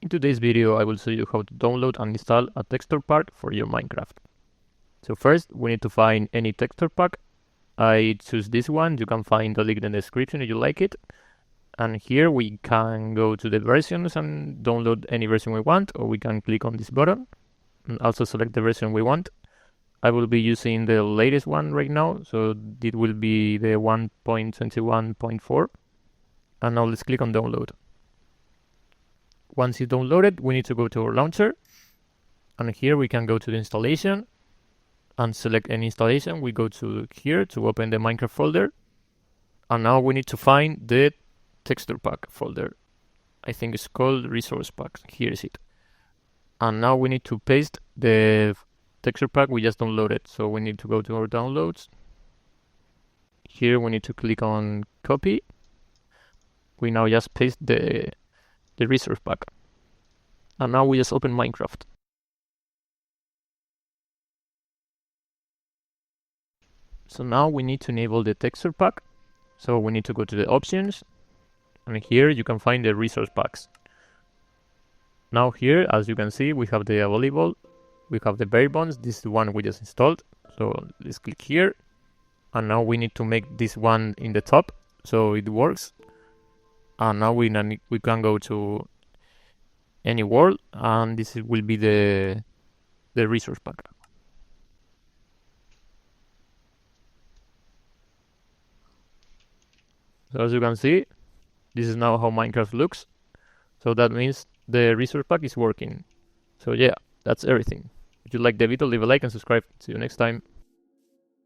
In today's video, I will show you how to download and install a texture pack for your Minecraft. So first, we need to find any texture pack. I choose this one. You can find the link in the description if you like it. And here we can go to the versions and download any version we want, or we can click on this button and also select the version we want. I will be using the latest one right now, so it will be the 1.21.4. And now let's click on download. Once it's downloaded, we need to go to our launcher, and here we can go to the installation and select any installation. We go to here to open the Minecraft folder, and now we need to find the texture pack folder. I think it's called resource pack. Here is it. And now we need to paste the texture pack we just downloaded. So we need to go to our downloads. Here we need to click on copy. We now just paste the resource pack. And now we just open Minecraft. So now we need to enable the texture pack. So we need to go to the options, and here you can find the resource packs. Now here, as you can see, we have the available, we have the bare bones. This is the one we just installed. So let's click here, and now we need to make this one in the top so it works. And now we can go to any world, and this will be the resource pack. So as you can see, this is now how Minecraft looks. So that means the resource pack is working. So yeah, that's everything. If you like the video, leave a like and subscribe. See you next time.